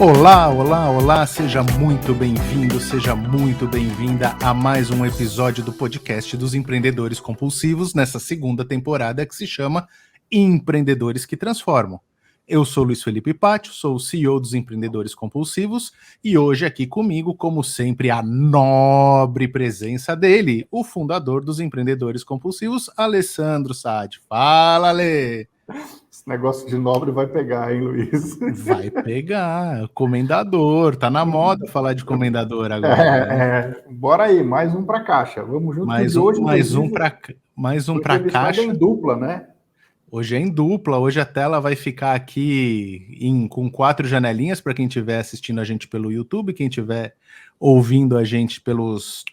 Olá, olá, olá, seja muito bem-vindo, seja muito bem-vinda a mais um episódio do podcast dos Empreendedores Compulsivos, nessa segunda temporada que se chama Empreendedores que Transformam. Eu sou Luiz Felipe Pátio, sou o CEO dos Empreendedores Compulsivos e hoje aqui comigo, como sempre, a nobre presença dele, o fundador dos Empreendedores Compulsivos, Alessandro Saad. Fala, Alê! Esse negócio de nobre vai pegar, hein, Luiz? Vai pegar, comendador, tá na moda falar de comendador agora, né? Bora aí, mais um para caixa. Vamos junto, que Mais de um, hoje, mais um inclusive, para mais um o para entrevistado é em caixa. dupla, né? Hoje é em dupla, hoje a tela vai ficar aqui com 4 janelinhas para quem estiver assistindo a gente pelo YouTube, quem estiver ouvindo a gente pelos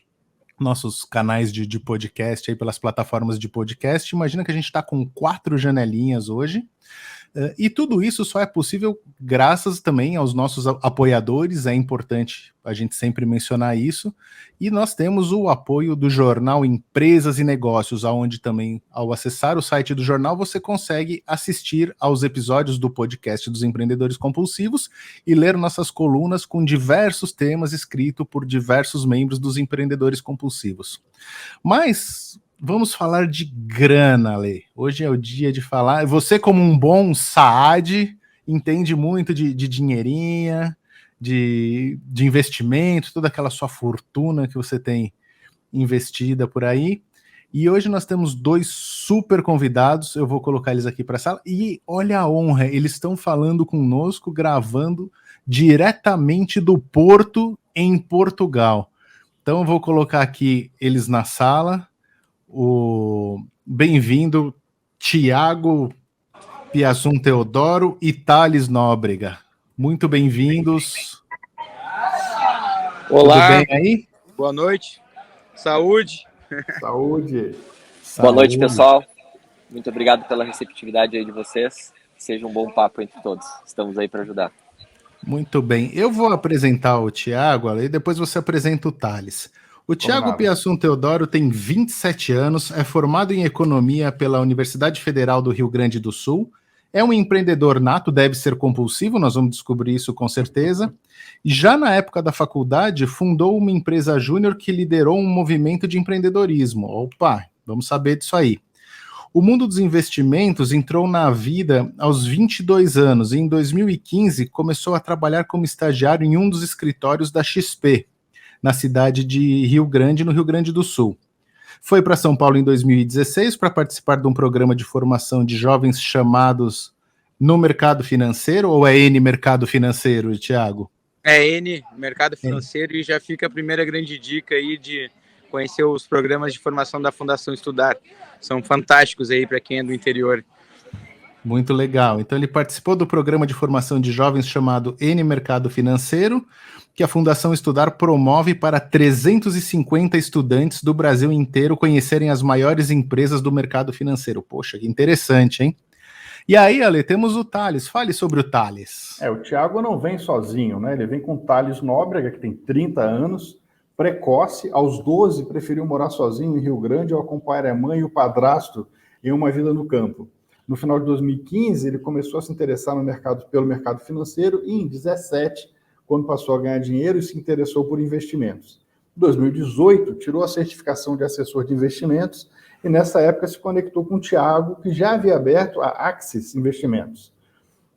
nossos canais de podcast, aí pelas plataformas de podcast. Imagina que a gente está com 4 janelinhas hoje. E tudo isso só é possível graças também aos nossos apoiadores, é importante a gente sempre mencionar isso, e nós temos o apoio do jornal Empresas e Negócios, onde também, ao acessar o site do jornal, você consegue assistir aos episódios do podcast dos Empreendedores Compulsivos e ler nossas colunas com diversos temas escritos por diversos membros dos Empreendedores Compulsivos. Mas vamos falar de grana, Lê. Hoje é o dia de falar. Você, como um bom Saad, entende muito de dinheirinha, de investimento, toda aquela sua fortuna que você tem investida por aí. E hoje nós temos 2 super convidados. Eu vou colocar eles aqui para a sala. E olha a honra, eles estão falando conosco, gravando diretamente do Porto, em Portugal. Então eu vou colocar aqui eles na sala. Bem-vindo, Tiago Piaçum Teodoro e Thales Nóbrega. Muito bem-vindos. Olá. Tudo bem aí? Boa noite. Saúde. Saúde. Boa noite, pessoal. Muito obrigado pela receptividade aí de vocês. Seja um bom papo entre todos. Estamos aí para ajudar. Muito bem. Eu vou apresentar o Tiago, e depois você apresenta o Thales. O Tiago Piaçum Teodoro tem 27 anos, é formado em Economia pela Universidade Federal do Rio Grande do Sul, é um empreendedor nato, deve ser compulsivo, nós vamos descobrir isso com certeza. Já na época da faculdade, fundou uma empresa júnior que liderou um movimento de empreendedorismo. Opa, vamos saber disso aí. O mundo dos investimentos entrou na vida aos 22 anos e em 2015 começou a trabalhar como estagiário em um dos escritórios da XP, na cidade de Rio Grande, no Rio Grande do Sul. Foi para São Paulo em 2016 para participar de um programa de formação de jovens chamados No Mercado Financeiro, ou é N Mercado Financeiro, Tiago? É N Mercado Financeiro, e já fica a primeira grande dica aí de conhecer os programas de formação da Fundação Estudar. São fantásticos aí para quem é do interior. Muito legal. Então ele participou do programa de formação de jovens chamado N Mercado Financeiro, que a Fundação Estudar promove para 350 estudantes do Brasil inteiro conhecerem as maiores empresas do mercado financeiro. Poxa, que interessante, hein? E aí, Ale, temos o Thales. Fale sobre o Thales. O Tiago não vem sozinho, né? Ele vem com o Thales Nóbrega, que tem 30 anos, precoce. Aos 12, preferiu morar sozinho em Rio Grande ao acompanhar a mãe e o padrasto em uma vida no campo. No final de 2015, ele começou a se interessar pelo mercado financeiro e em 2017, quando passou a ganhar dinheiro e se interessou por investimentos. Em 2018, tirou a certificação de assessor de investimentos e nessa época se conectou com o Tiago, que já havia aberto a Axis Investimentos.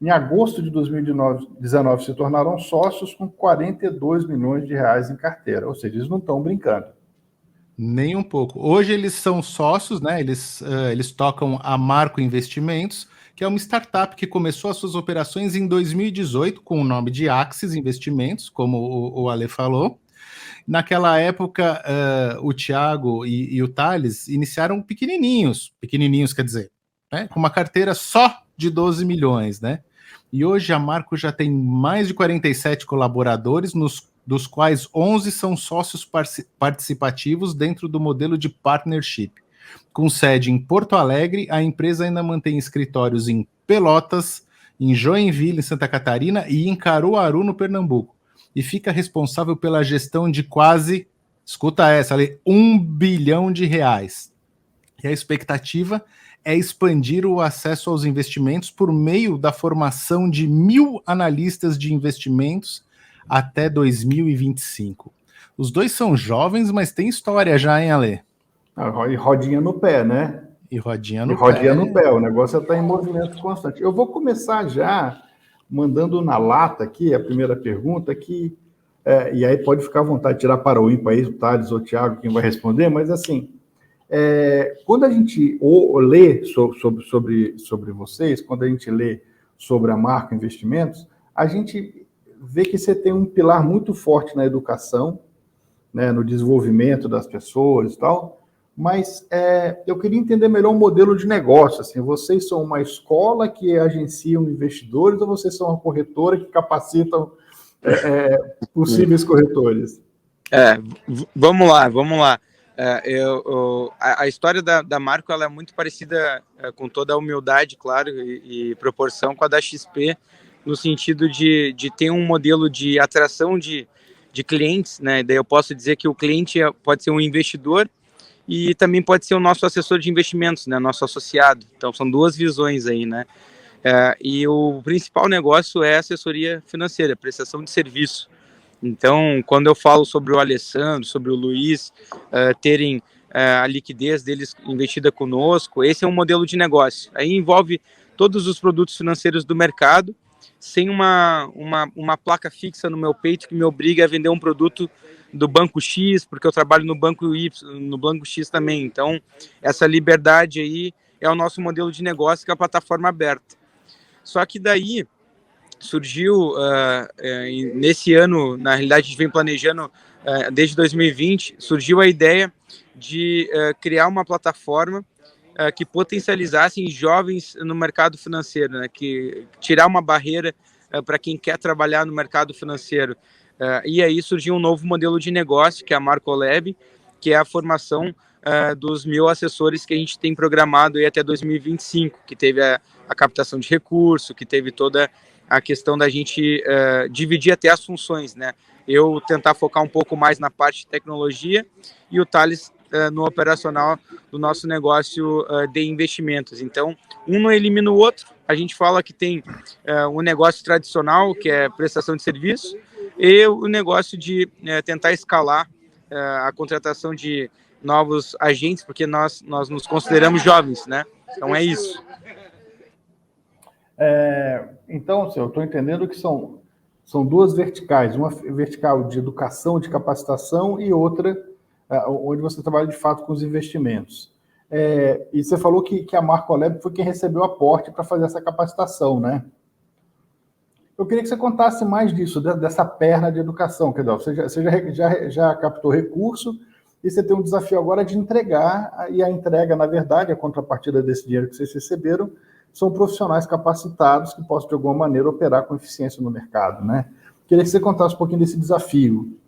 Em agosto de 2019, se tornaram sócios com 42 milhões de reais em carteira, ou seja, eles não estão brincando. Nem um pouco. Hoje eles são sócios, né? Eles tocam a Marco Investimentos, que é uma startup que começou as suas operações em 2018 com o nome de Axis Investimentos, como o Ale falou. Naquela época, o Tiago e o Thales iniciaram pequenininhos quer dizer, né? Com uma carteira só de 12 milhões, né? E hoje a Marco já tem mais de 47 colaboradores, dos quais 11 são sócios participativos dentro do modelo de partnership. Com sede em Porto Alegre, a empresa ainda mantém escritórios em Pelotas, em Joinville, em Santa Catarina, e em Caruaru, no Pernambuco. E fica responsável pela gestão de quase, escuta essa ali, R$1 bilhão. E a expectativa é expandir o acesso aos investimentos por meio da formação de 1.000 analistas de investimentos até 2025. Os dois são jovens, mas tem história já, hein, Ale? E rodinha no pé, né? E rodinha no pé. O negócio está em movimento constante. Eu vou começar já mandando na lata aqui a primeira pergunta, e aí pode ficar à vontade de tirar para o ímpar aí, o Thales ou o Thiago, quem vai responder, mas assim, quando a gente lê sobre vocês, quando a gente lê sobre a Marco Investimentos, a gente vê que você tem um pilar muito forte na educação, né, no desenvolvimento das pessoas e tal, mas eu queria entender melhor o modelo de negócio. Assim, vocês são uma escola que agenciam investidores ou vocês são uma corretora que capacitam possíveis corretores? Vamos lá. A história da Marco, ela é muito parecida, com toda a humildade, claro, e proporção com a da XP, no sentido de ter um modelo de atração de clientes, né? Daí eu posso dizer que o cliente pode ser um investidor e também pode ser o nosso assessor de investimentos, né? Nosso associado. Então são duas visões aí, né? E o principal negócio é assessoria financeira, prestação de serviço. Então, quando eu falo sobre o Alessandro, sobre o Luiz, terem a liquidez deles investida conosco, esse é um modelo de negócio. Aí envolve todos os produtos financeiros do mercado, sem uma placa fixa no meu peito que me obriga a vender um produto do Banco X, porque eu trabalho no Banco Y, no Banco X também. Então, essa liberdade aí é o nosso modelo de negócio, que é a plataforma aberta. Só que daí surgiu, nesse ano, na realidade a gente vem planejando desde 2020, surgiu a ideia de criar uma plataforma que potencializasse jovens no mercado financeiro, né? Que tirar uma barreira para quem quer trabalhar no mercado financeiro. E aí surgiu um novo modelo de negócio, que é a Marco Lab, que é a formação dos 1.000 assessores que a gente tem programado aí até 2025, que teve a captação de recurso, que teve toda a questão da gente dividir até as funções, né? Eu tentar focar um pouco mais na parte de tecnologia e o Thales no operacional do nosso negócio de investimentos. Então, um não elimina o outro. A gente fala que tem um negócio tradicional, que é prestação de serviço, e o negócio de tentar escalar a contratação de novos agentes, porque nós nos consideramos jovens, né? Então, é isso. Então, eu estou entendendo que são duas verticais, uma vertical de educação, de capacitação, e outra onde você trabalha de fato com os investimentos. E você falou que a Marco Lab foi quem recebeu o aporte para fazer essa capacitação, né? Eu queria que você contasse mais disso, dessa perna de educação, que você já captou recurso e você tem um desafio agora de entregar, e a entrega, na verdade, a contrapartida desse dinheiro que vocês receberam, são profissionais capacitados que possam, de alguma maneira, operar com eficiência no mercado, né? Queria que você contasse um pouquinho desse desafio.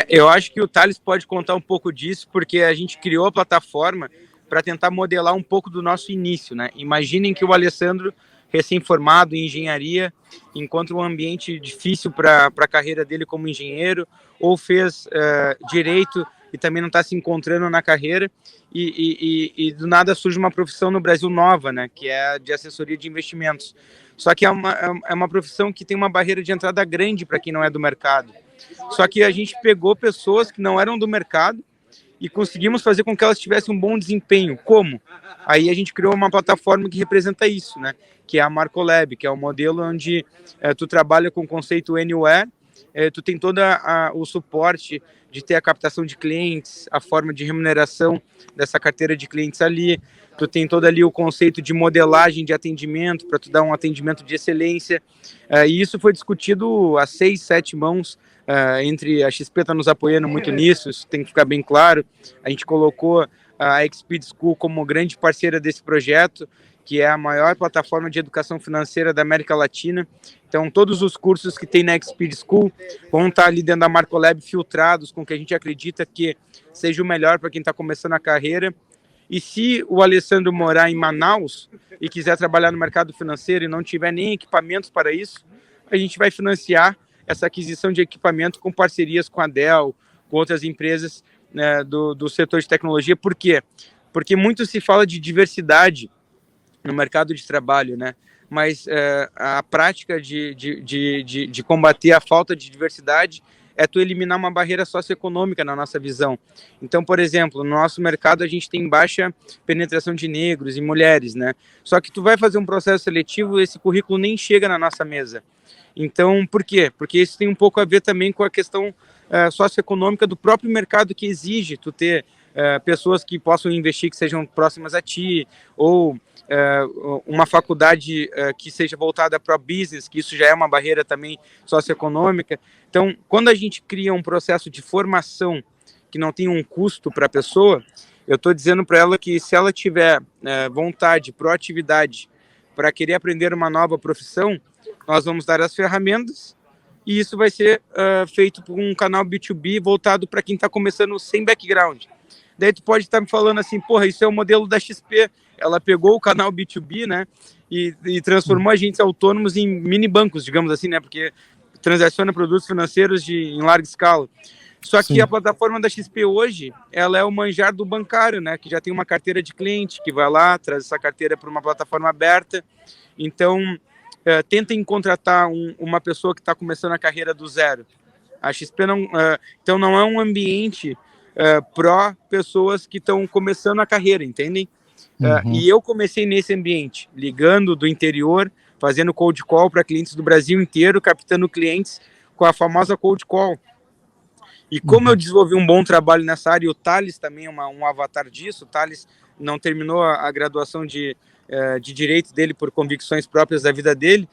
Eu acho que o Thales pode contar um pouco disso, porque a gente criou a plataforma para tentar modelar um pouco do nosso início, né? Imaginem que o Alessandro, recém-formado em engenharia, encontra um ambiente difícil para a carreira dele como engenheiro, ou fez direito e também não está se encontrando na carreira, e do nada surge uma profissão no Brasil nova, né, que é a de assessoria de investimentos. Só que é uma profissão que tem uma barreira de entrada grande para quem não é do mercado. Só que a gente pegou pessoas que não eram do mercado e conseguimos fazer com que elas tivessem um bom desempenho. Como? Aí a gente criou uma plataforma que representa isso, né, que é a Marco Lab, que é um modelo onde tu trabalha com o conceito Anywhere, tu tem todo o suporte de ter a captação de clientes, a forma de remuneração dessa carteira de clientes ali, tu tem todo ali o conceito de modelagem de atendimento, para tu dar um atendimento de excelência, e isso foi discutido a 6, 7 mãos, entre a XP está nos apoiando muito nisso, isso tem que ficar bem claro. A gente colocou a Exped School como grande parceira desse projeto, que é a maior plataforma de educação financeira da América Latina. Então, todos os cursos que tem na Exped School vão estar ali dentro da Marco Lab filtrados com o que a gente acredita que seja o melhor para quem está começando a carreira. E se o Alessandro morar em Manaus e quiser trabalhar no mercado financeiro e não tiver nem equipamentos para isso, a gente vai financiar essa aquisição de equipamento com parcerias com a Dell, com outras empresas, né, do setor de tecnologia. Por quê? porque muito se fala de diversidade no mercado de trabalho, né? Mas a prática de combater a falta de diversidade é tu eliminar uma barreira socioeconômica na nossa visão. Então, por exemplo, no nosso mercado a gente tem baixa penetração de negros e mulheres, né? Só que tu vai fazer um processo seletivo, esse currículo nem chega na nossa mesa. Então, por quê? Porque isso tem um pouco a ver também com a questão socioeconômica do próprio mercado, que exige tu ter pessoas que possam investir, que sejam próximas a ti, ou uma faculdade que seja voltada para o business, que isso já é uma barreira também socioeconômica. Então, quando a gente cria um processo de formação que não tem um custo para a pessoa, eu estou dizendo para ela que se ela tiver vontade, proatividade para querer aprender uma nova profissão, nós vamos dar as ferramentas e isso vai ser feito por um canal B2B voltado para quem está começando sem background. Daí tu pode estar me falando assim, porra, isso é o modelo da XP. Ela pegou o canal B2B, né, e transformou agentes autônomos em mini bancos, digamos assim, né, porque transaciona produtos financeiros em larga escala. Só que a plataforma da XP hoje, ela é o manjar do bancário, né, que já tem uma carteira de cliente, que vai lá, traz essa carteira para uma plataforma aberta. Então, tentem contratar uma pessoa que está começando a carreira do zero. A XP então não é um ambiente pró pessoas que estão começando a carreira, entendem? E eu comecei nesse ambiente, ligando do interior, fazendo cold call para clientes do Brasil inteiro, captando clientes com a famosa cold call. E como eu desenvolvi um bom trabalho nessa área, e o Thales também é um avatar disso. O Thales não terminou a graduação de direito dele por convicções próprias da vida dele,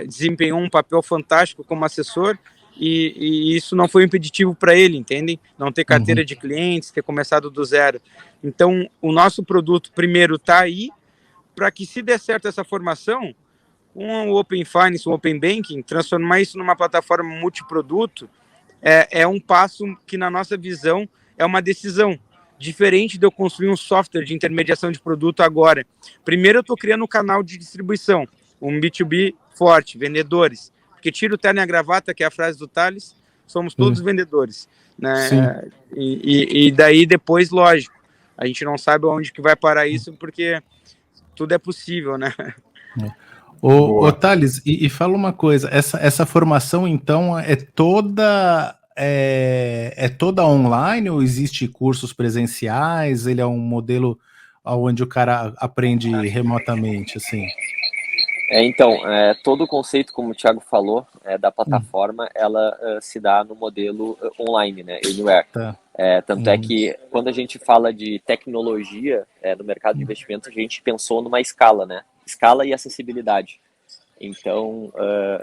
desempenhou um papel fantástico como assessor, e isso não foi impeditivo para ele, entendem? Não ter carteira de clientes, ter começado do zero. Então, o nosso produto, primeiro, está aí, para que, se der certo essa formação, um Open Finance, um Open Banking, transformar isso numa plataforma multiproduto, é um passo que, na nossa visão, é uma decisão. Diferente de eu construir um software de intermediação de produto agora. Primeiro eu estou criando um canal de distribuição, um B2B forte, vendedores. Porque tira o terno e a gravata, que é a frase do Thales, somos todos vendedores. Né? E daí depois, lógico, a gente não sabe onde que vai parar isso, porque tudo é possível, né? Ô Thales, e fala uma coisa, essa formação, então, é toda online ou existe cursos presenciais? Ele é um modelo onde o cara aprende remotamente, assim? Então, todo o conceito, como o Thiago falou, da plataforma, ela se dá no modelo online, né, Anywhere. Tá. Tanto é que, quando a gente fala de tecnologia no mercado de investimento, a gente pensou numa escala, né? Escala e acessibilidade. Então,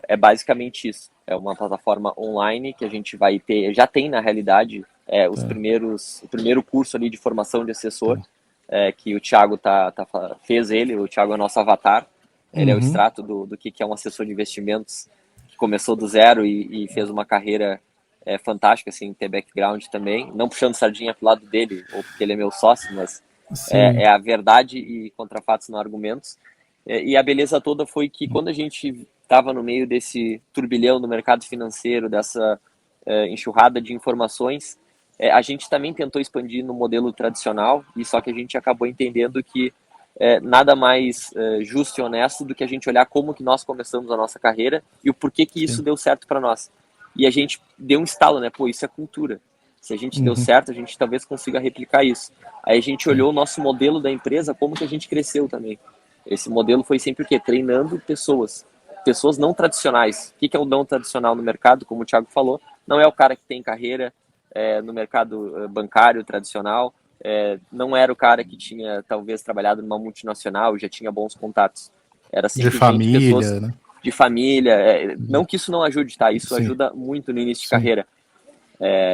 é basicamente isso. É uma plataforma online que a gente vai ter, já tem na realidade, o primeiro curso ali de formação de assessor, que o Thiago fez o Thiago é nosso avatar. Ele é o extrato do que é um assessor de investimentos que começou do zero e fez uma carreira fantástica, assim, ter background também. Não puxando sardinha pro lado dele, ou porque ele é meu sócio, mas é a verdade e contra fatos não argumentos. E a beleza toda foi que quando a gente estava no meio desse turbilhão do mercado financeiro, dessa enxurrada de informações, a gente também tentou expandir no modelo tradicional, e só que a gente acabou entendendo que nada mais justo e honesto do que a gente olhar como que nós começamos a nossa carreira e o porquê que isso deu certo para nós. E a gente deu um estalo, né? Pô, isso é cultura. Se a gente deu certo, a gente talvez consiga replicar isso. Aí a gente olhou o nosso modelo da empresa, como que a gente cresceu também. Esse modelo foi sempre o quê? Treinando pessoas não tradicionais. O que é o não tradicional no mercado? Como o Thiago falou, não é o cara que tem carreira no mercado bancário tradicional, não era o cara que tinha talvez trabalhado numa multinacional e já tinha bons contatos. Era simplesmente pessoas de família. Não que isso não ajude, tá? Isso ajuda muito no início de carreira.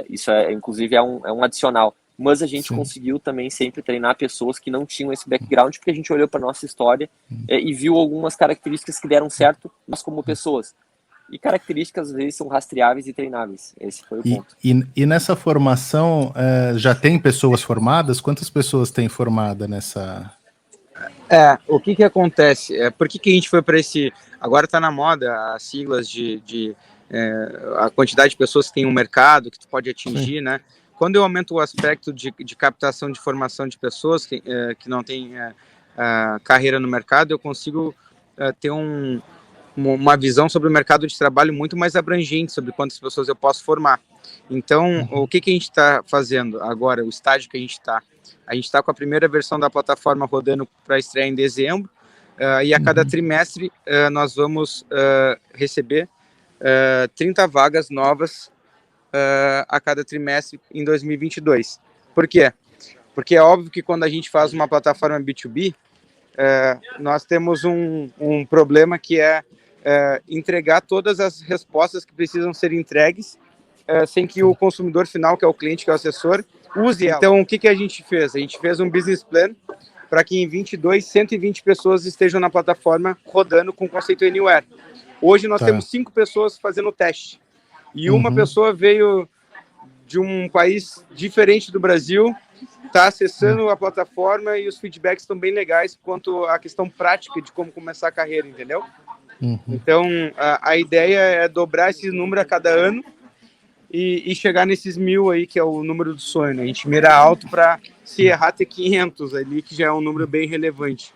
Isso inclusive é um adicional. Mas a gente conseguiu também sempre treinar pessoas que não tinham esse background, porque a gente olhou para nossa história e viu algumas características que deram certo, mas como pessoas. E características, às vezes, são rastreáveis e treináveis. Esse foi o ponto. E nessa formação, já tem pessoas formadas? Quantas pessoas tem formada nessa... O que acontece? Por que a gente foi para esse... Agora está na moda as siglas a quantidade de pessoas que tem um mercado, que tu pode atingir, né? quando eu aumento o aspecto de captação de formação de pessoas que não têm carreira no mercado, eu consigo ter uma visão sobre o mercado de trabalho muito mais abrangente, sobre quantas pessoas eu posso formar. Então, o que a gente está fazendo agora, o estágio que a gente está? A gente está com a primeira versão da plataforma rodando para estrear em dezembro, e a cada trimestre nós vamos receber 30 vagas novas a cada trimestre em 2022. Por quê? Porque é óbvio que quando a gente faz uma plataforma B2B, nós temos um problema que é entregar todas as respostas que precisam ser entregues sem que o consumidor final, que é o cliente, que é o assessor, use ela. Então, o que a gente fez? A gente fez um business plan para que em 22, 120 pessoas estejam na plataforma rodando com o conceito Anywhere. Hoje nós temos 5 pessoas fazendo o teste. E uma pessoa veio de um país diferente do Brasil, está acessando a plataforma e os feedbacks estão bem legais quanto à questão prática de como começar a carreira, entendeu? Então, a ideia é dobrar esse número a cada ano e chegar nesses 1000 aí, que é o número do sonho, né? A gente mira alto para, se errar, ter 500 ali, que já é um número bem relevante.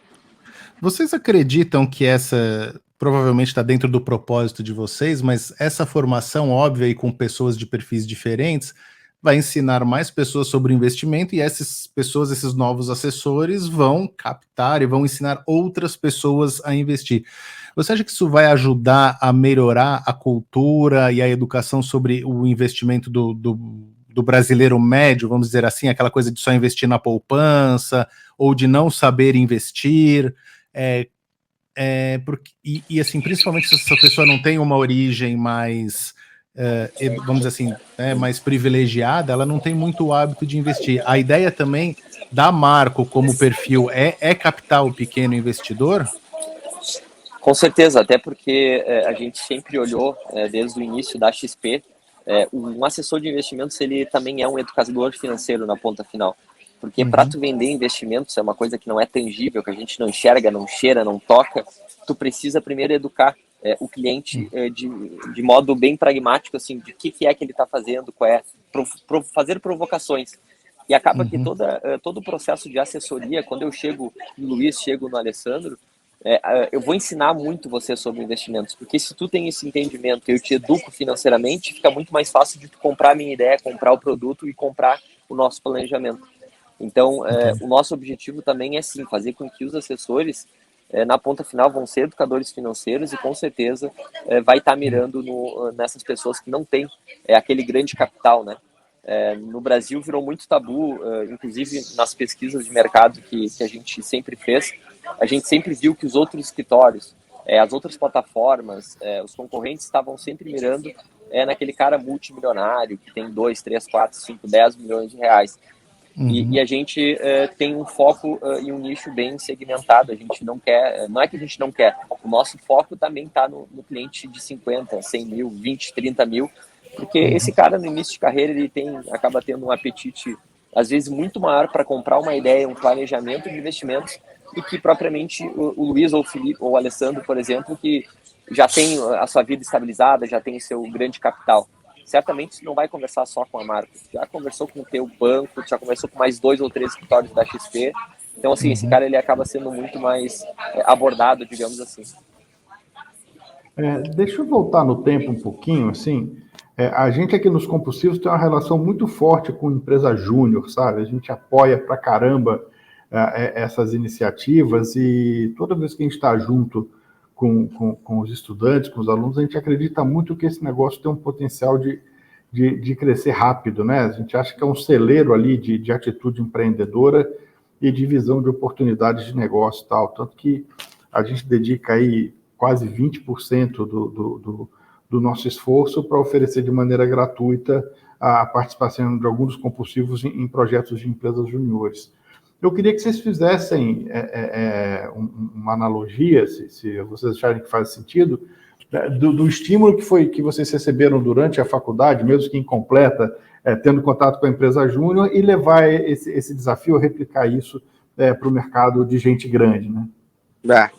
Vocês acreditam que essa provavelmente está dentro do propósito de vocês, mas essa formação óbvia e com pessoas de perfis diferentes vai ensinar mais pessoas sobre investimento e essas pessoas, esses novos assessores vão captar e vão ensinar outras pessoas a investir. Você acha que isso vai ajudar a melhorar a cultura e a educação sobre o investimento do brasileiro médio, vamos dizer assim, aquela coisa de só investir na poupança ou de não saber investir? E assim, principalmente se essa pessoa não tem uma origem mais, vamos dizer assim, mais privilegiada, ela não tem muito hábito de investir. A ideia também da Marco como perfil é captar o pequeno investidor? Com certeza, até porque a gente sempre olhou, desde o início da XP, um assessor de investimentos, ele também é um educador financeiro na ponta final. Porque para tu vender investimentos é uma coisa que não é tangível, que a gente não enxerga, não cheira, não toca. Tu precisa primeiro educar o cliente de modo bem pragmático, assim, de que é que ele está fazendo, qual é, fazer provocações. E acaba que todo o processo de assessoria, quando eu chego no Luiz, chego no Alessandro, eu vou ensinar muito você sobre investimentos, porque se tu tem esse entendimento, eu te educo financeiramente, fica muito mais fácil de tu comprar a minha ideia, comprar o produto e comprar o nosso planejamento. Então, o nosso objetivo também é, sim, fazer com que os assessores, na ponta final, vão ser educadores financeiros e, com certeza, vai estar mirando nessas pessoas que não têm aquele grande capital, né? No Brasil virou muito tabu, inclusive nas pesquisas de mercado que a gente sempre fez, a gente sempre viu que os outros escritórios, as outras plataformas, os concorrentes estavam sempre mirando naquele cara multimilionário que tem 2, 3, 4, 5, 10 milhões de reais. E a gente tem um foco e um nicho bem segmentado. A gente não quer, não é que a gente não quer, o nosso foco também está no cliente de 50, 100 mil, 20, 30 mil, porque esse cara no início de carreira ele acaba tendo um apetite às vezes muito maior para comprar uma ideia, um planejamento de investimentos, e que propriamente o Luiz ou o Felipe ou o Alessandro, por exemplo, que já tem a sua vida estabilizada, já tem seu grande capital. Certamente você não vai conversar só com a Marco, já conversou com o teu banco, já conversou com mais 2 ou 3 escritórios da XP. Então, assim, esse cara ele acaba sendo muito mais abordado, digamos assim. Deixa eu voltar no tempo um pouquinho, assim. A gente aqui nos Compulsivos tem uma relação muito forte com empresa júnior, sabe? A gente apoia pra caramba essas iniciativas e toda vez que a gente está junto com os estudantes, com os alunos, a gente acredita muito que esse negócio tem um potencial de crescer rápido, né? A gente acha que é um celeiro ali de atitude empreendedora e de visão de oportunidades de negócio e tal, tanto que a gente dedica aí quase 20% do nosso esforço para oferecer de maneira gratuita a participação de alguns dos compulsivos em projetos de empresas juniores. Eu queria que vocês fizessem uma analogia, se vocês acharem que faz sentido, do estímulo que vocês receberam durante a faculdade, mesmo que incompleta, tendo contato com a empresa júnior, e levar esse desafio, replicar isso para o mercado de gente grande, né?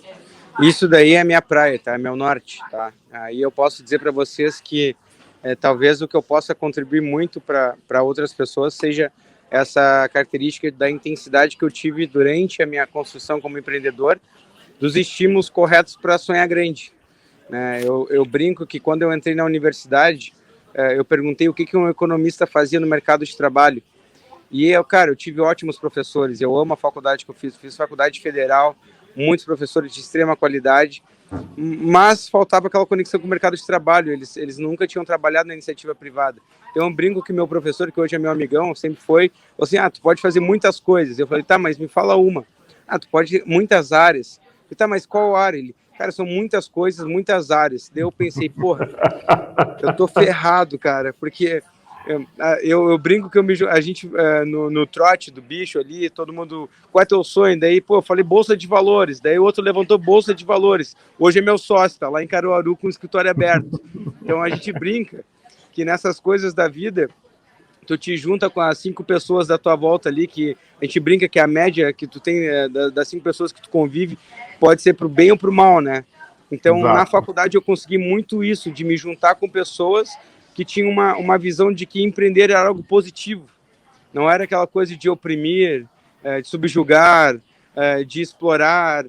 Isso daí é a minha praia, tá? É meu norte, tá? Aí eu posso dizer para vocês que talvez o que eu possa contribuir muito para outras pessoas seja essa característica da intensidade que eu tive durante a minha construção como empreendedor, dos estímulos corretos para sonhar grande. Eu brinco que quando eu entrei na universidade, eu perguntei o que um economista fazia no mercado de trabalho. E eu tive ótimos professores, eu amo a faculdade que eu fiz faculdade federal, muitos professores de extrema qualidade, mas faltava aquela conexão com o mercado de trabalho, eles nunca tinham trabalhado na iniciativa privada. Então eu brinco que meu professor, que hoje é meu amigão, sempre foi assim, tu pode fazer muitas coisas. Eu falei, tá, mas me fala uma. Tu pode muitas áreas. Eu falei, tá, mas qual área? Ele, cara, são muitas coisas, muitas áreas. Daí eu pensei, porra, eu tô ferrado, cara, porque eu brinco que a gente, no trote do bicho ali, todo mundo, qual é teu sonho? Daí, eu falei Bolsa de Valores, daí o outro levantou Bolsa de Valores. Hoje é meu sócio, tá lá em Caruaru com o escritório aberto. Então a gente brinca que nessas coisas da vida, tu te junta com as 5 pessoas da tua volta ali, que a gente brinca que a média que tu tem das 5 pessoas que tu convive pode ser pro bem ou pro mal, né? Então, na faculdade eu consegui muito isso, de me juntar com pessoas que tinham uma visão de que empreender era algo positivo. Não era aquela coisa de oprimir, de subjugar, de explorar.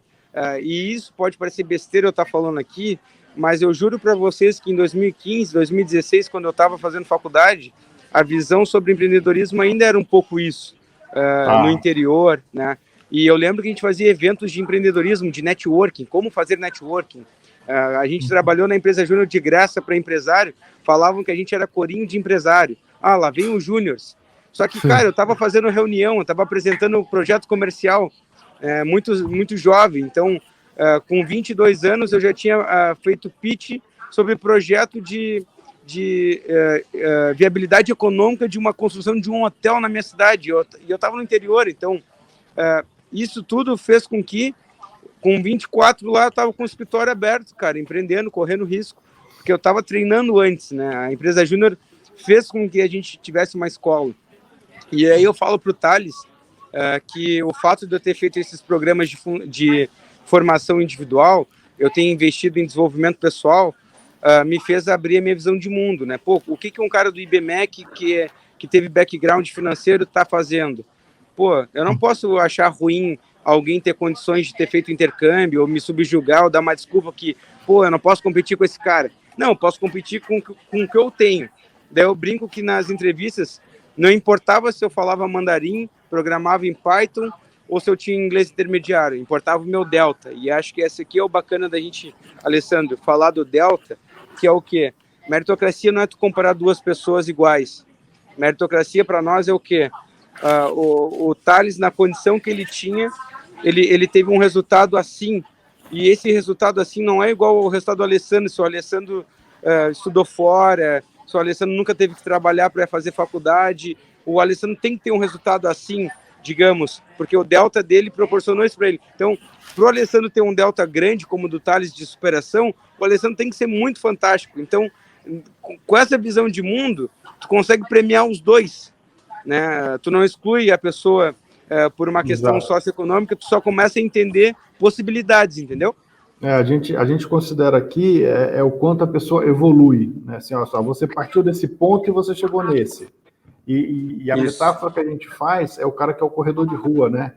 E isso pode parecer besteira eu estar falando aqui, mas eu juro para vocês que em 2015, 2016, quando eu estava fazendo faculdade, a visão sobre empreendedorismo ainda era um pouco isso, no interior, né? E eu lembro que a gente fazia eventos de empreendedorismo, de networking, como fazer networking. A gente trabalhou na empresa Júnior de graça para empresário, falavam que a gente era corinho de empresário. Lá vem os júniors. Só que, cara, eu estava fazendo reunião, eu estava apresentando um projeto comercial, muito jovem. Então, com 22 anos, eu já tinha feito pitch sobre projeto de viabilidade econômica de uma construção de um hotel na minha cidade. E eu estava no interior, então isso tudo fez com que, com 24 lá, eu estava com o escritório aberto, cara, empreendendo, correndo risco, porque eu estava treinando antes, né? A empresa Júnior fez com que a gente tivesse uma escola. E aí eu falo para o Thales que o fato de eu ter feito esses programas de formação individual, eu tenho investido em desenvolvimento pessoal, me fez abrir a minha visão de mundo, né? O que um cara do IBMEC que teve background financeiro está fazendo? Eu não posso achar ruim alguém ter condições de ter feito intercâmbio ou me subjugar ou dar uma desculpa que, eu não posso competir com esse cara. Não, eu posso competir com o que eu tenho. Daí eu brinco que nas entrevistas não importava se eu falava mandarim, programava em Python ou se eu tinha inglês intermediário, importava o meu Delta. E acho que esse aqui é o bacana da gente, Alessandro, falar do Delta, que é o quê? Meritocracia não é tu comparar duas pessoas iguais. Meritocracia para nós é o quê? O Thales, na condição que ele tinha, ele teve um resultado assim, e esse resultado assim não é igual ao resultado do Alessandro. Se o Alessandro estudou fora, se o Alessandro nunca teve que trabalhar para fazer faculdade, o Alessandro tem que ter um resultado assim, digamos, porque o delta dele proporcionou isso para ele. Então, para o Alessandro ter um delta grande como o do Thales de superação, o Alessandro tem que ser muito fantástico. Então, com essa visão de mundo, tu consegue premiar os dois, né? Tu não exclui a pessoa por uma questão socioeconômica, tu só começa a entender possibilidades, entendeu? A gente considera aqui o quanto a pessoa evolui, né? Assim, você partiu desse ponto e você chegou nesse. E a metáfora que a gente faz é o cara que é o corredor de rua, né?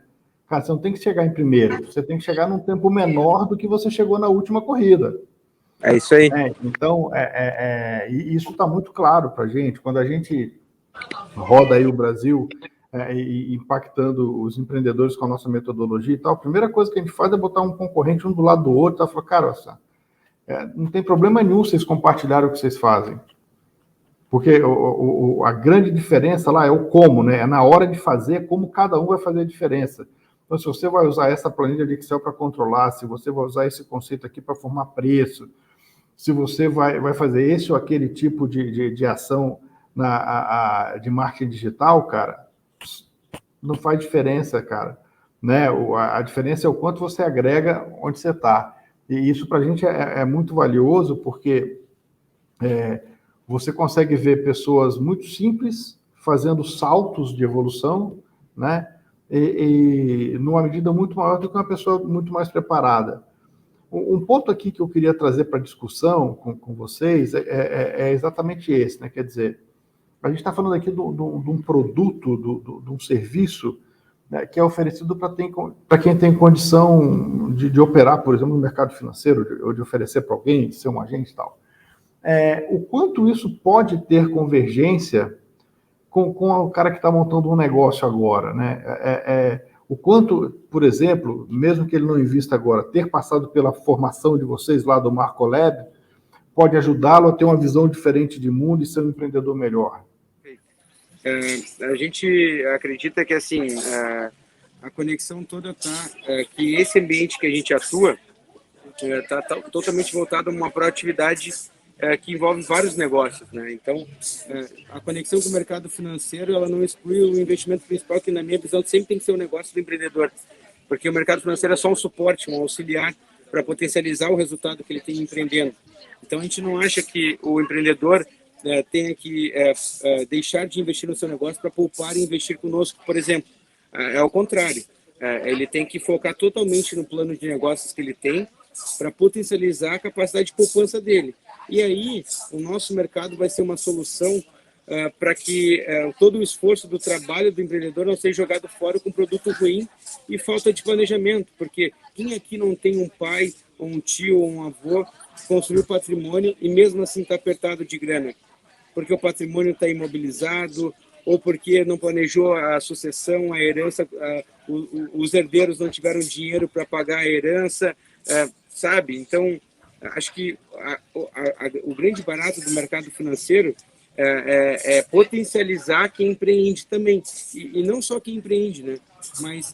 Cara, você não tem que chegar em primeiro, você tem que chegar num tempo menor do que você chegou na última corrida. É isso aí. Então, e isso está muito claro para a gente. Quando a gente roda aí o Brasil impactando os empreendedores com a nossa metodologia e tal, a primeira coisa que a gente faz é botar um concorrente um do lado do outro e falar, cara, não tem problema nenhum vocês compartilharem o que vocês fazem. Porque a grande diferença lá é o como, né? É na hora de fazer, como cada um vai fazer a diferença. Então, se você vai usar essa planilha de Excel para controlar, se você vai usar esse conceito aqui para formar preço, se você vai fazer esse ou aquele tipo de ação de marketing digital, cara, não faz diferença, cara. Né? A diferença é o quanto você agrega onde você está. E isso para a gente é muito valioso, porque você consegue ver pessoas muito simples fazendo saltos de evolução, né? E numa medida muito maior do que uma pessoa muito mais preparada. Um ponto aqui que eu queria trazer para discussão com vocês é exatamente esse, né? Quer dizer, a gente está falando aqui de um produto, de um serviço, né, que é oferecido para quem tem condição de operar, por exemplo, no mercado financeiro, ou de oferecer para alguém, de ser um agente e tal. O quanto isso pode ter convergência com o cara que está montando um negócio agora, né? O quanto, por exemplo, mesmo que ele não invista agora, ter passado pela formação de vocês lá do Marco Lab pode ajudá-lo a ter uma visão diferente de mundo e ser um empreendedor melhor. A gente acredita que assim a conexão toda que esse ambiente que a gente atua está totalmente voltado a uma proatividade que envolve vários negócios, né? Então, a conexão com o mercado financeiro, ela não exclui o investimento principal, que na minha visão sempre tem que ser o negócio do empreendedor, porque o mercado financeiro é só um suporte, um auxiliar para potencializar o resultado que ele tem empreendendo. Então, a gente não acha que o empreendedor tenha que deixar de investir no seu negócio para poupar e investir conosco, por exemplo. É ao contrário. Ele tem que focar totalmente no plano de negócios que ele tem para potencializar a capacidade de poupança dele. E aí, o nosso mercado vai ser uma solução para que todo o esforço do trabalho do empreendedor não seja jogado fora com produto ruim e falta de planejamento, porque quem aqui não tem um pai, ou um tio, ou um avô que construiu patrimônio e mesmo assim está apertado de grana? Porque o patrimônio está imobilizado, ou porque não planejou a sucessão, a herança, os herdeiros não tiveram dinheiro para pagar a herança, sabe? Então, acho que o grande barato do mercado financeiro é potencializar quem empreende também. E não só quem empreende, né? Mas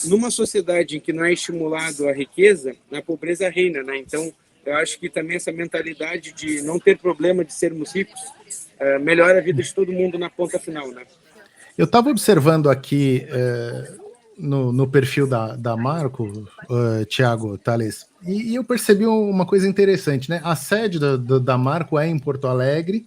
numa sociedade em que não é estimulado a riqueza, a pobreza reina, né? Então, eu acho que também essa mentalidade de não ter problema de sermos ricos melhora a vida de todo mundo na ponta final, né? Eu estava observando aqui no perfil da Marco, Thiago Tales, e eu percebi uma coisa interessante, né? A sede da Marco é em Porto Alegre,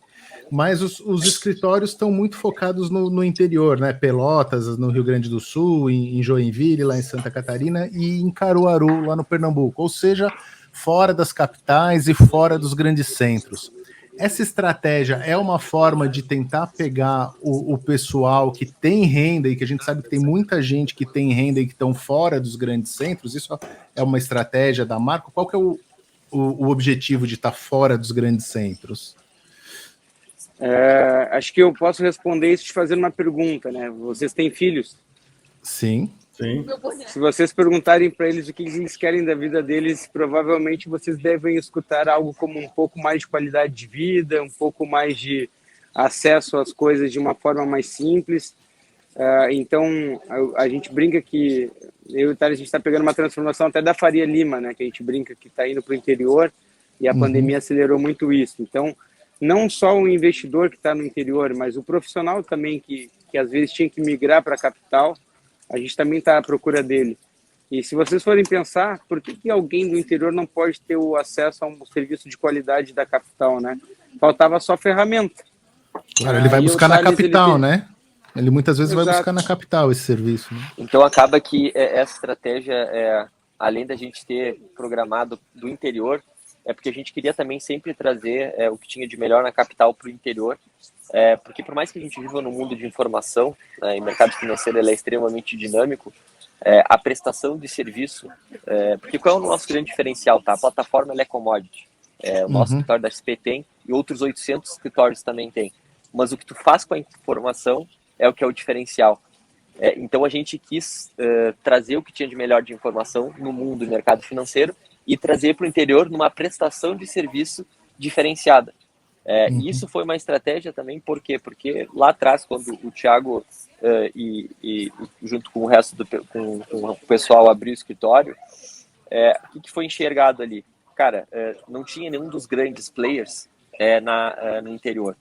mas os escritórios estão muito focados no interior, né? Pelotas, no Rio Grande do Sul, em Joinville, lá em Santa Catarina, e em Caruaru, lá no Pernambuco, ou seja, fora das capitais e fora dos grandes centros. Essa estratégia é uma forma de tentar pegar o pessoal que tem renda, e que a gente sabe que tem muita gente que tem renda e que estão fora dos grandes centros? Isso é uma estratégia da Marco? Qual que é o objetivo de estar fora dos grandes centros? Acho que eu posso responder isso te fazendo uma pergunta, né? Vocês têm filhos? Sim. Sim. Se vocês perguntarem para eles o que eles querem da vida deles, provavelmente vocês devem escutar algo como um pouco mais de qualidade de vida, um pouco mais de acesso às coisas de uma forma mais simples. Então, a gente brinca que eu e o Thales, a gente está pegando uma transformação até da Faria Lima, né? Que a gente brinca que está indo para o interior e a pandemia acelerou muito isso. Então, não só o investidor que está no interior, mas o profissional também que às vezes tinha que migrar para a capital, a gente também está à procura dele. E se vocês forem pensar, por que alguém do interior não pode ter o acesso a um serviço de qualidade da capital, né? Faltava só ferramenta. Claro, ele vai buscar na capital, né? Ele muitas vezes vai buscar na capital esse serviço. Né? Então acaba que essa estratégia, além da gente ter programado do interior, é porque a gente queria também sempre trazer o que tinha de melhor na capital para o interior, porque por mais que a gente viva no mundo de informação, e o mercado financeiro ele é extremamente dinâmico, a prestação de serviço, porque qual é o nosso grande diferencial? Tá? A plataforma ela é commodity, o nosso escritório da XP tem e outros 800 escritórios também tem, mas o que tu faz com a informação é o que é o diferencial. Então a gente quis trazer o que tinha de melhor de informação no mundo do mercado financeiro e trazer para o interior numa prestação de serviço diferenciada. E isso foi uma estratégia também, por quê? Porque lá atrás, quando o Thiago e junto com o resto com o pessoal abriu o escritório, o que foi enxergado ali? Cara, não tinha nenhum dos grandes players no interior.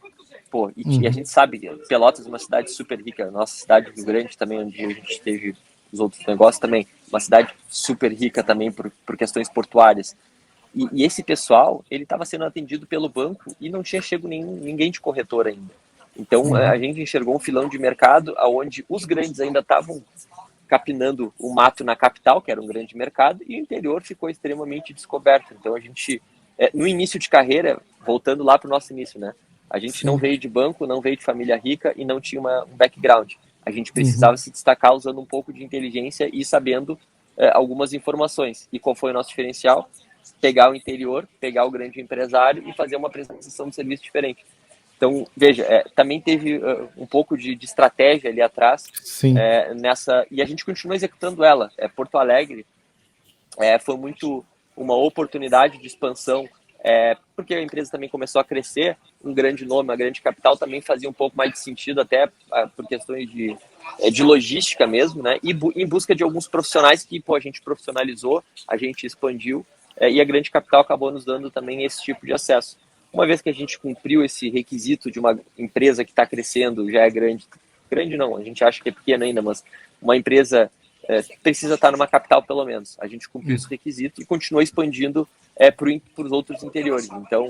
Pô, e a gente sabe, Pelotas é uma cidade super rica, nossa cidade Rio Grande também, onde a gente teve os outros negócios também, uma cidade super rica também por questões portuárias. E esse pessoal, ele estava sendo atendido pelo banco e não tinha chego ninguém de corretor ainda. Então, a gente enxergou um filão de mercado onde os grandes ainda estavam capinando o mato na capital, que era um grande mercado, e o interior ficou extremamente descoberto. Então a gente, no início de carreira, voltando lá para o nosso início, né? A gente não veio de banco, não veio de família rica e não tinha um background. A gente precisava se destacar usando um pouco de inteligência e sabendo algumas informações. E qual foi o nosso diferencial? Pegar o interior, pegar o grande empresário e fazer uma prestação de serviço diferente. Então, veja, também teve um pouco de estratégia ali atrás nessa, e a gente continua executando ela. Porto Alegre foi muito uma oportunidade de expansão, porque a empresa também começou a crescer, um grande nome, uma grande capital também fazia um pouco mais de sentido, até por questões de logística mesmo, né? E em busca de alguns profissionais que a gente profissionalizou, a gente expandiu, e a grande capital acabou nos dando também esse tipo de acesso. Uma vez que a gente cumpriu esse requisito de uma empresa que está crescendo, já é grande não, a gente acha que é pequena ainda, mas uma empresa precisa estar numa capital pelo menos. A gente cumpriu esse requisito e continuou expandindo para os outros interiores. Então,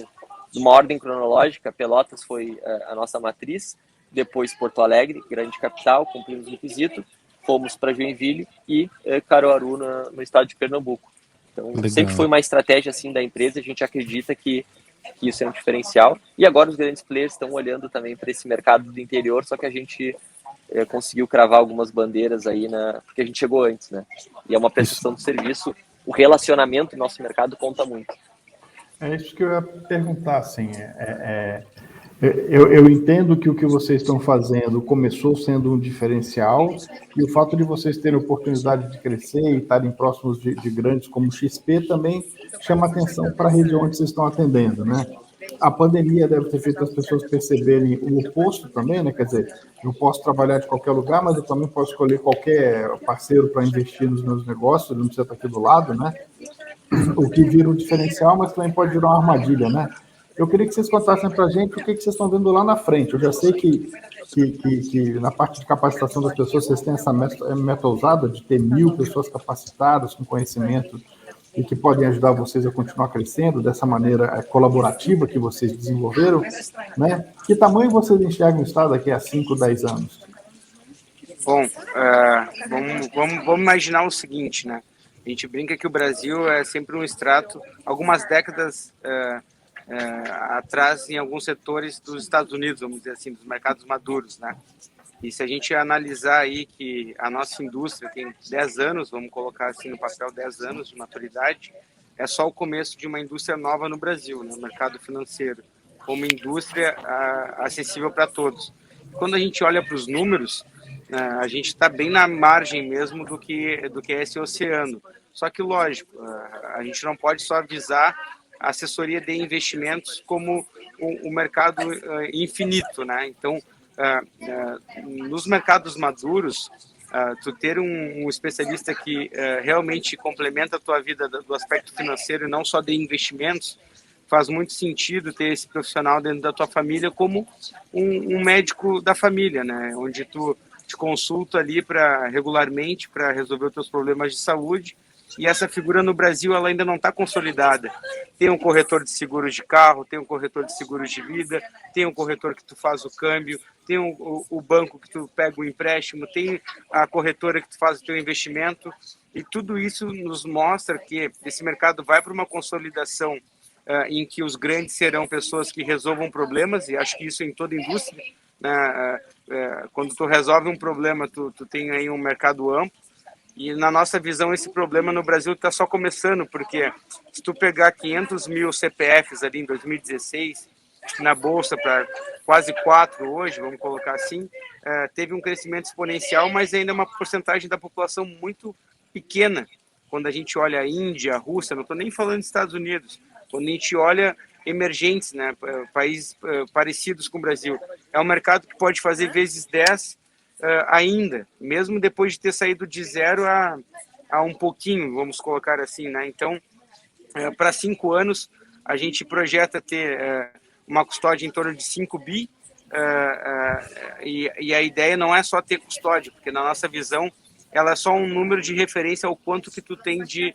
numa ordem cronológica, Pelotas foi a nossa matriz, depois Porto Alegre, grande capital, cumprimos o requisito, fomos para Joinville e Caruaru no estado de Pernambuco. Então, sempre foi uma estratégia assim da empresa, a gente acredita que isso é um diferencial. E agora os grandes players estão olhando também para esse mercado do interior, só que a gente conseguiu cravar algumas bandeiras aí, porque a gente chegou antes, né? E é uma prestação de serviço, o relacionamento do nosso mercado conta muito. É isso que eu ia perguntar, assim, eu entendo que o que vocês estão fazendo começou sendo um diferencial, e o fato de vocês terem oportunidade de crescer e estarem próximos de grandes como o XP também chama atenção para a região onde vocês estão atendendo, né? A pandemia deve ter feito as pessoas perceberem o oposto também, né? Quer dizer, eu posso trabalhar de qualquer lugar, mas eu também posso escolher qualquer parceiro para investir nos meus negócios, não precisa estar aqui do lado, né? O que vira um diferencial, mas também pode virar uma armadilha, né? Eu queria que vocês contassem para a gente o que vocês estão vendo lá na frente. Eu já sei que na parte de capacitação das pessoas vocês têm essa meta ousada de ter 1.000 pessoas capacitadas com conhecimento e que podem ajudar vocês a continuar crescendo dessa maneira colaborativa que vocês desenvolveram, né? Que tamanho vocês enxergam o Estado daqui a 5, 10 anos? Bom, vamos imaginar o seguinte, né? A gente brinca que o Brasil é sempre um extrato, algumas décadas atrás em alguns setores dos Estados Unidos, vamos dizer assim, dos mercados maduros, né? E se a gente analisar aí que a nossa indústria tem 10 anos, vamos colocar assim no papel 10 anos de maturidade, é só o começo de uma indústria nova no Brasil, no mercado financeiro, como indústria acessível para todos. Quando a gente olha para os números, a gente está bem na margem mesmo do que é esse oceano. Só que, lógico, a gente não pode só visar a assessoria de investimentos como o mercado infinito, né? Então, nos mercados maduros, tu ter um especialista que realmente complementa a tua vida do aspecto financeiro e não só de investimentos, faz muito sentido ter esse profissional dentro da tua família como um médico da família, né? Onde tu te consulta ali regularmente para resolver os teus problemas de saúde. E essa figura no Brasil ela ainda não está consolidada. Tem um corretor de seguros de carro, tem um corretor de seguros de vida, tem um corretor que tu faz o câmbio, tem o banco que tu pega o empréstimo, tem a corretora que tu faz o teu investimento. E tudo isso nos mostra que esse mercado vai para uma consolidação em que os grandes serão pessoas que resolvam problemas, e acho que isso em toda a indústria, né? Quando tu resolve um problema, tu tem aí um mercado amplo. E na nossa visão, esse problema no Brasil está só começando, porque se tu pegar 500 mil CPFs ali em 2016, na Bolsa para quase 4 hoje, vamos colocar assim, teve um crescimento exponencial, mas ainda é uma porcentagem da população muito pequena. Quando a gente olha a Índia, a Rússia, não estou nem falando dos Estados Unidos, quando a gente olha emergentes, né, países parecidos com o Brasil, é um mercado que pode fazer vezes 10 ainda, mesmo depois de ter saído de 0 a um pouquinho, vamos colocar assim, né? Então, para 5 anos, a gente projeta ter uma custódia em torno de 5 bi, e a ideia não é só ter custódia, porque na nossa visão, ela é só um número de referência ao quanto que tu tem de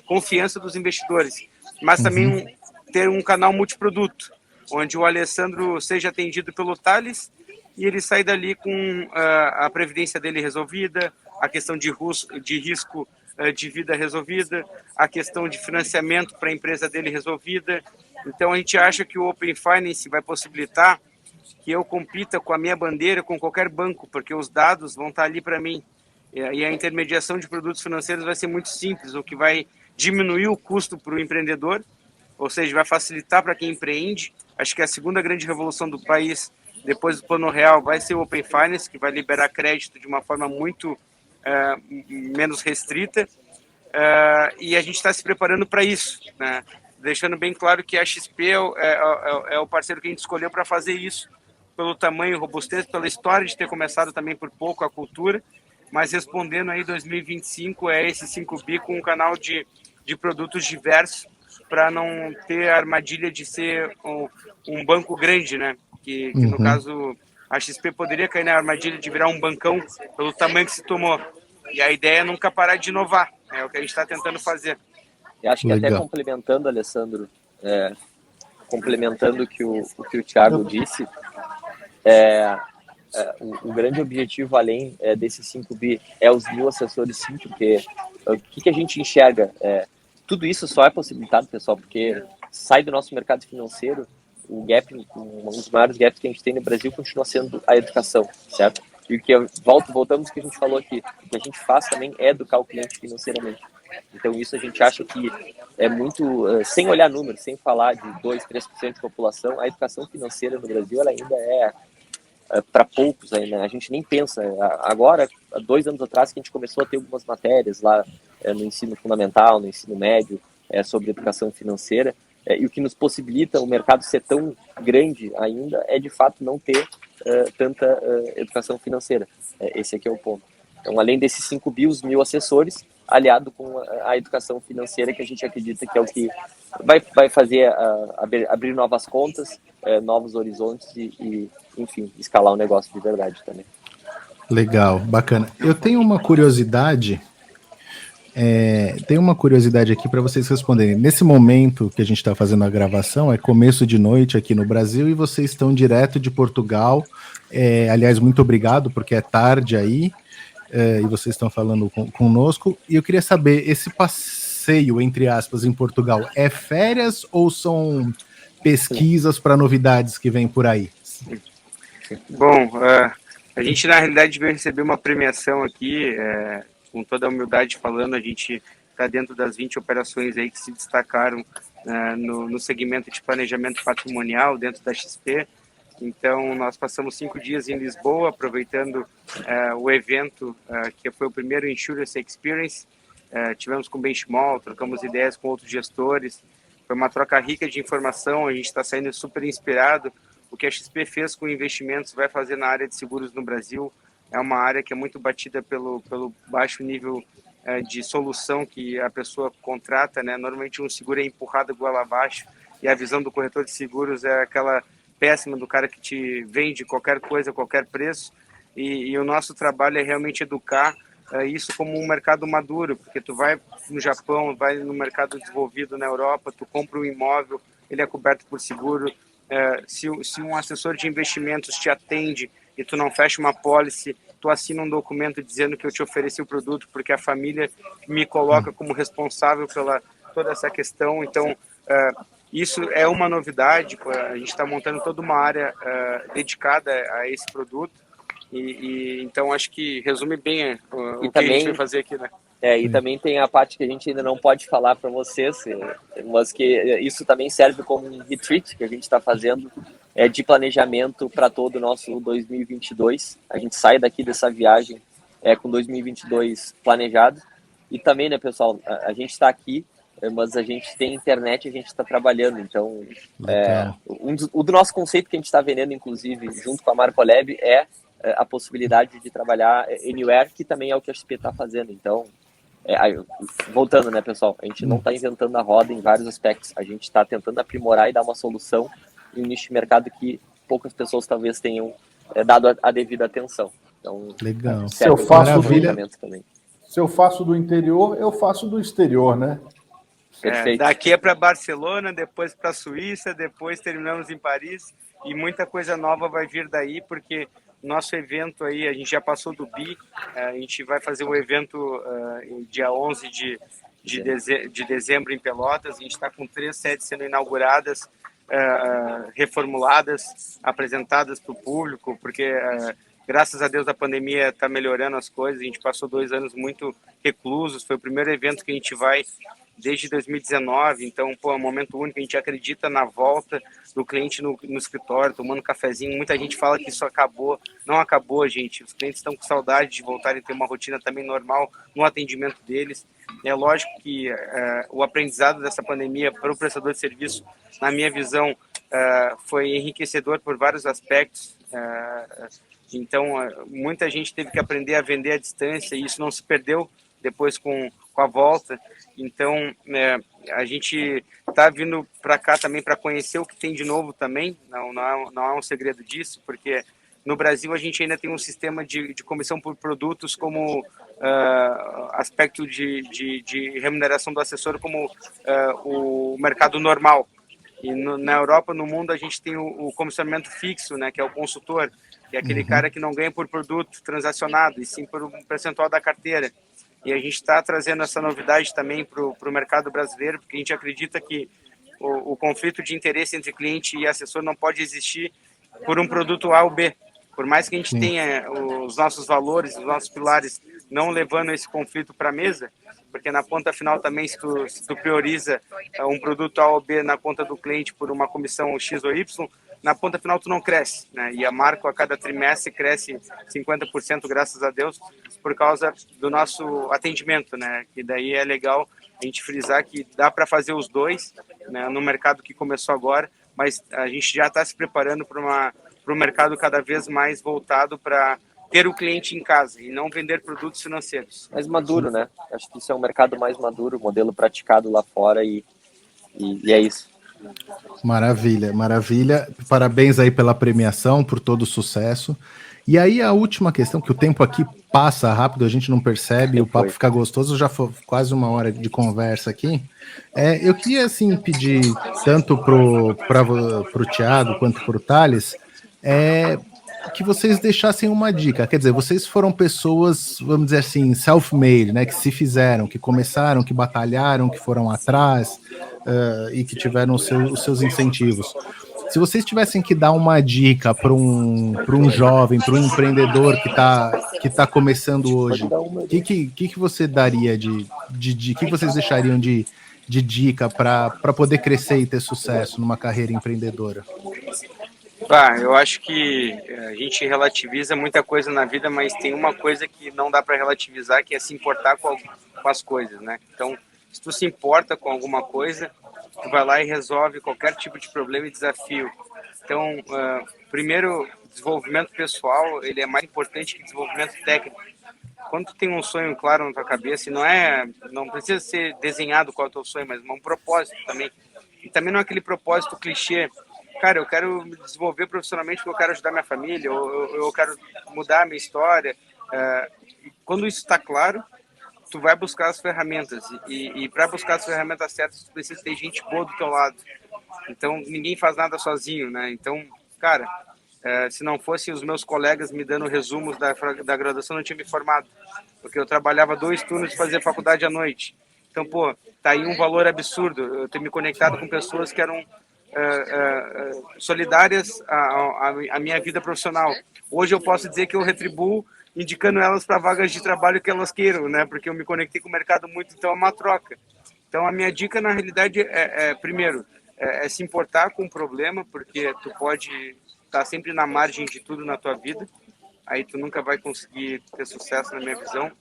confiança dos investidores, mas também ter um canal multiproduto, onde o Alessandro seja atendido pelo Thales e ele sai dali com a previdência dele resolvida, a questão de risco de vida resolvida, a questão de financiamento para a empresa dele resolvida. Então, a gente acha que o Open Finance vai possibilitar que eu compita com a minha bandeira com qualquer banco, porque os dados vão estar ali para mim. E a intermediação de produtos financeiros vai ser muito simples, o que vai diminuir o custo para o empreendedor, ou seja, vai facilitar para quem empreende. Acho que a segunda grande revolução do país, depois do Plano Real, vai ser o Open Finance, que vai liberar crédito de uma forma muito menos restrita, e a gente está se preparando para isso, né? Deixando bem claro que a XP é o parceiro que a gente escolheu para fazer isso, pelo tamanho, robustez, pela história de ter começado também por pouco a cultura, mas respondendo aí 2025 é esse 5 bi com um canal de produtos diversos, para não ter a armadilha de ser um banco grande, né? Que no caso a XP poderia cair na armadilha de virar um bancão pelo tamanho que se tomou. E a ideia é nunca parar de inovar, é o que a gente está tentando fazer. Eu acho que até complementando, Alessandro, complementando o que o Thiago disse, o grande objetivo além desses 5 bi é os 1.000 assessores, sim, porque o que a gente enxerga? Tudo isso só é possibilitado, pessoal, porque sai do nosso mercado financeiro, o gap, um dos maiores gaps que a gente tem no Brasil continua sendo a educação, certo? E o que voltamos ao que a gente falou aqui, o que a gente faz também é educar o cliente financeiramente. Então isso a gente acha que é muito, sem olhar números, sem falar de 2, 3% de população, a educação financeira no Brasil ela ainda é para poucos ainda, a gente nem pensa. Agora, há 2 anos atrás que a gente começou a ter algumas matérias lá no ensino fundamental, no ensino médio, sobre educação financeira, e o que nos possibilita o mercado ser tão grande ainda é de fato não ter tanta educação financeira. Esse aqui é o ponto. Então, além desses 5 bi, os 1.000 assessores, aliado com a educação financeira, que a gente acredita que é o que vai fazer abrir novas contas, novos horizontes e, enfim, escalar o negócio de verdade também. Legal, bacana. Eu tenho uma curiosidade, aqui para vocês responderem. Nesse momento que a gente está fazendo a gravação, é começo de noite aqui no Brasil e vocês estão direto de Portugal. Aliás, muito obrigado, porque é tarde aí. E vocês estão falando conosco, e eu queria saber, esse passeio, entre aspas, em Portugal, é férias ou são pesquisas para novidades que vêm por aí? Bom, a gente na realidade veio receber uma premiação aqui, com toda a humildade falando, a gente está dentro das 20 operações aí que se destacaram no segmento de planejamento patrimonial dentro da XP. Então, nós passamos 5 dias em Lisboa, aproveitando o evento, que foi o primeiro Insurance Experience. Tivemos com o Benchmall, trocamos ideias com outros gestores. Foi uma troca rica de informação, a gente está saindo super inspirado. O que a XP fez com investimentos vai fazer na área de seguros no Brasil. É uma área que é muito batida pelo baixo nível de solução que a pessoa contrata, né? Normalmente um seguro é empurrado goela abaixo, e a visão do corretor de seguros é aquela péssima do cara que te vende qualquer coisa, qualquer preço, e o nosso trabalho é realmente educar isso como um mercado maduro, porque tu vai no Japão, vai no mercado desenvolvido na Europa, tu compra um imóvel, ele é coberto por seguro. Se um assessor de investimentos te atende e tu não fecha uma pólice, tu assina um documento dizendo que eu te ofereci o produto porque a família me coloca como responsável pela toda essa questão. Então, isso é uma novidade, a gente está montando toda uma área dedicada a esse produto, e então acho que resume bem o que a gente vai fazer aqui, né? E também tem a parte que a gente ainda não pode falar para vocês, mas que isso também serve como um retreat que a gente está fazendo de planejamento para todo o nosso 2022. A gente sai daqui dessa viagem com 2022 planejado. E também, né, pessoal, a gente está aqui, mas a gente tem internet, a gente está trabalhando. Então, o do nosso conceito que a gente está vendendo, inclusive, junto com a Marcolab, é a possibilidade de trabalhar anywhere, que também é o que a XP está fazendo. Então, voltando, né, pessoal, a gente não está inventando a roda em vários aspectos. A gente está tentando aprimorar e dar uma solução em um nicho de mercado que poucas pessoas talvez tenham dado a devida atenção. Então, legal. Se eu faço do interior, eu faço do exterior, né? Daqui é para Barcelona, depois para Suíça, depois terminamos em Paris, e muita coisa nova vai vir daí, porque nosso evento aí, a gente já passou do BI, a gente vai fazer o evento dia 11 de dezembro em Pelotas. A gente está com 3 sedes sendo inauguradas, reformuladas, apresentadas para o público, porque graças a Deus a pandemia está melhorando as coisas. A gente passou 2 anos muito reclusos, foi o primeiro evento que a gente vai desde 2019, então, pô, é um momento único. A gente acredita na volta do cliente no escritório, tomando cafezinho. Muita gente fala que isso acabou, não acabou, gente. Os clientes estão com saudade de voltarem a ter uma rotina também normal no atendimento deles. É lógico que o aprendizado dessa pandemia para o prestador de serviço, na minha visão, foi enriquecedor por vários aspectos. Então, muita gente teve que aprender a vender à distância, e isso não se perdeu depois com a volta. Então, a gente está vindo para cá também para conhecer o que tem de novo também. Não é um segredo disso, porque no Brasil a gente ainda tem um sistema de comissão por produtos como aspecto de remuneração do assessor, como o mercado normal. E na Europa, no mundo, a gente tem o comissionamento fixo, né, que é o consultor, que é aquele cara que não ganha por produto transacionado, e sim por um percentual da carteira. E a gente está trazendo essa novidade também para o mercado brasileiro, porque a gente acredita que o conflito de interesse entre cliente e assessor não pode existir por um produto A ou B. Por mais que a gente tenha os nossos valores, os nossos pilares, não levando esse conflito para a mesa, porque na ponta final também, se tu prioriza um produto A ou B na conta do cliente por uma comissão X ou Y, na ponta final tu não cresce, né? E a Marco a cada trimestre cresce 50%, graças a Deus, por causa do nosso atendimento, né? Que daí é legal a gente frisar que dá para fazer os dois, né, no mercado que começou agora, mas a gente já está se preparando para o mercado cada vez mais voltado para ter o cliente em casa e não vender produtos financeiros. Mais maduro, né? Acho que isso é um mercado mais maduro, modelo praticado lá fora, e é isso. Maravilha, maravilha. Parabéns aí pela premiação, por todo o sucesso. E aí a última questão, que o tempo aqui passa rápido, a gente não percebe, o papo fica gostoso, já foi quase 1 hora de conversa aqui. Eu queria, assim, pedir tanto pro Thiago quanto pro Thales, que vocês deixassem uma dica. Quer dizer, vocês foram pessoas, vamos dizer assim, self-made, né, que se fizeram, que começaram, que batalharam, que foram atrás, e que tiveram os seus incentivos. Se vocês tivessem que dar uma dica para um jovem, para um empreendedor que tá começando hoje, o que você daria que vocês deixariam de dica para poder crescer e ter sucesso numa carreira empreendedora? Eu acho que a gente relativiza muita coisa na vida, mas tem uma coisa que não dá para relativizar, que é se importar com as coisas, né? Então, se tu se importa com alguma coisa, tu vai lá e resolve qualquer tipo de problema e desafio. Então, primeiro, desenvolvimento pessoal, ele é mais importante que desenvolvimento técnico. Quando tu tem um sonho claro na tua cabeça, e não precisa ser desenhado qual é o teu sonho, mas um propósito também. E também não é aquele propósito clichê. Cara, eu quero me desenvolver profissionalmente porque eu quero ajudar minha família, ou eu quero mudar a minha história. Quando isso está claro, tu vai buscar as ferramentas. E para buscar as ferramentas certas, tu precisa ter gente boa do teu lado. Então, ninguém faz nada sozinho, né? Então, cara, se não fossem os meus colegas me dando resumos da graduação, eu não tinha me formado. Porque eu trabalhava 2 turnos e fazia faculdade à noite. Então, pô, tá aí um valor absurdo. Eu ter me conectado com pessoas que eram solidárias à minha vida profissional. Hoje eu posso dizer que eu retribuo indicando elas para vagas de trabalho que elas queiram, né? Porque eu me conectei com o mercado muito, então é uma troca. Então a minha dica, na realidade, primeiro, se importar com o problema, porque tu pode estar sempre na margem de tudo na tua vida, aí tu nunca vai conseguir ter sucesso, na minha visão.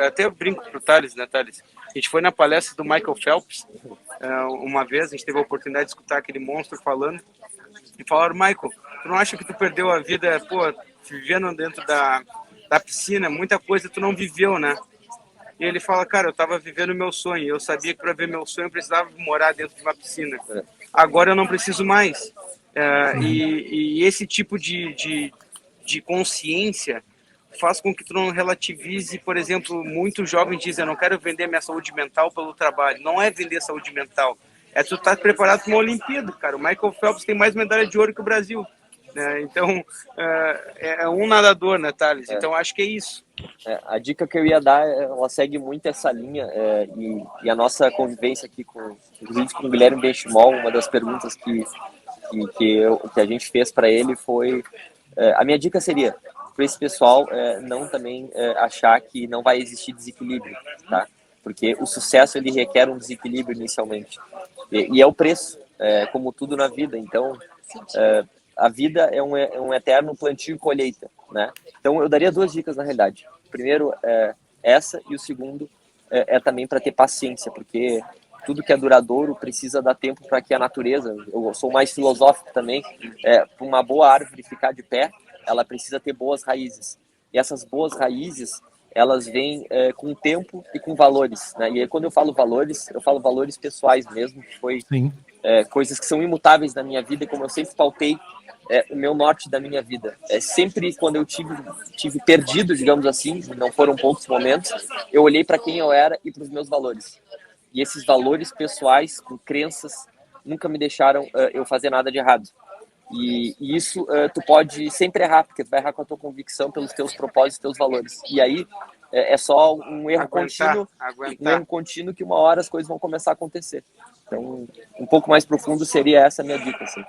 Até brinco pro Thales, né, Thales? A gente foi na palestra do Michael Phelps, uma vez, a gente teve a oportunidade de escutar aquele monstro falando, e falaram: Michael, tu não acha que tu perdeu a vida, vivendo dentro da piscina? Muita coisa tu não viveu, né? E ele fala: cara, eu tava vivendo meu sonho, eu sabia que para ver meu sonho eu precisava morar dentro de uma piscina. Agora eu não preciso mais. E esse tipo de consciência faz com que tu não relativize. Por exemplo, muitos jovens dizem: eu não quero vender minha saúde mental pelo trabalho. Não é vender saúde mental, tu estar preparado para uma Olimpíada, cara. O Michael Phelps tem mais medalha de ouro que o Brasil. Então, é um nadador, né, Thales? Então, acho que é isso. A dica que eu ia dar, ela segue muito essa linha, e a nossa convivência aqui com o Guilherme Benchimol, uma das perguntas que a gente fez para ele foi, a minha dica seria para esse pessoal não também achar que não vai existir desequilíbrio, tá? Porque o sucesso ele requer um desequilíbrio inicialmente, e é o preço, como tudo na vida. Então, a vida é um eterno plantio e colheita, né? Então, eu daria 2 dicas na realidade. Primeiro, essa, e o segundo é também para ter paciência, porque tudo que é duradouro precisa dar tempo para que a natureza, eu sou mais filosófico também, para uma boa árvore ficar de pé, ela precisa ter boas raízes. E essas boas raízes, elas vêm com tempo e com valores, né? E aí, quando eu falo valores pessoais mesmo, que foi coisas que são imutáveis na minha vida, como eu sempre pautei o meu norte da minha vida. Sempre quando eu tive perdido, digamos assim, não foram poucos momentos, eu olhei para quem eu era e para os meus valores. E esses valores pessoais, com crenças, nunca me deixaram eu fazer nada de errado. E isso tu pode sempre errar, porque tu vai errar com a tua convicção, pelos teus propósitos, teus valores. E aí é só um erro contínuo que uma hora as coisas vão começar a acontecer. Então, um pouco mais profundo seria essa a minha dica, assim.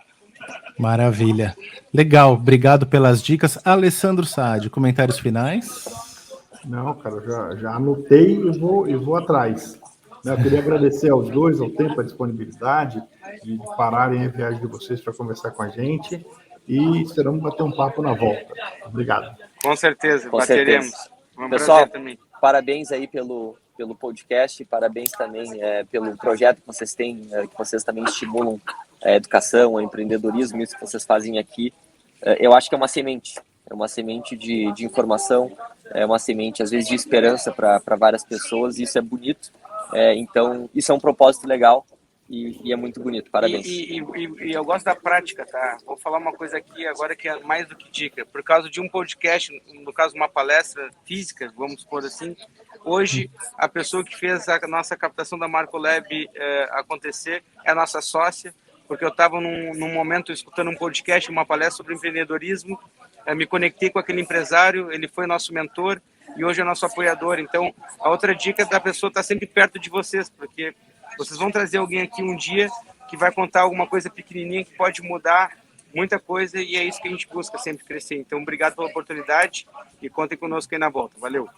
Maravilha. Legal, obrigado pelas dicas. Alessandro Saad, comentários finais? Não, cara, já anotei e vou atrás. Eu queria agradecer aos dois, ao tempo, a disponibilidade de pararem a viagem de vocês para conversar com a gente, e esperamos bater um papo na volta. Obrigado. Com certeza, bateremos. Pessoal, parabéns aí pelo podcast, parabéns também pelo projeto que vocês têm, que vocês também estimulam a educação, o empreendedorismo, isso que vocês fazem aqui. Eu acho que é uma semente de informação, é uma semente, às vezes, de esperança para várias pessoas, e isso é bonito. Então, isso é um propósito legal e é muito bonito. Parabéns. E eu gosto da prática, tá? Vou falar uma coisa aqui agora que é mais do que dica. Por causa de um podcast, no caso, uma palestra física, vamos supor assim, hoje, a pessoa que fez a nossa captação da Marco Lab acontecer é a nossa sócia, porque eu estava num momento escutando um podcast, uma palestra sobre empreendedorismo, me conectei com aquele empresário, ele foi nosso mentor e hoje é nosso apoiador. Então, a outra dica da pessoa estar sempre perto de vocês, porque vocês vão trazer alguém aqui um dia que vai contar alguma coisa pequenininha que pode mudar muita coisa, e é isso que a gente busca, sempre crescer. Então, obrigado pela oportunidade e contem conosco aí na volta. Valeu.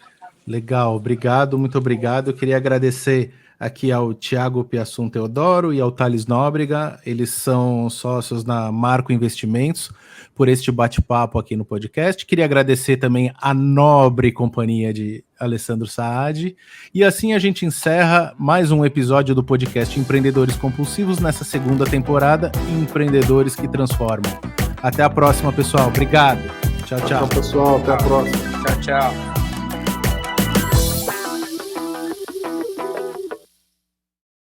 Legal, obrigado, muito obrigado. Eu queria agradecer aqui ao Thiago Piassum Teodoro e ao Thales Nóbrega, eles são sócios na Marco Investimentos, por este bate-papo aqui no podcast. Queria agradecer também a nobre companhia de Alessandro Saad, e assim a gente encerra mais um episódio do podcast Empreendedores Compulsivos nessa segunda temporada, Empreendedores que Transformam. Até a próxima, pessoal. Obrigado. Tchau, tchau. Tchau, pessoal. Até a próxima. Tchau, tchau.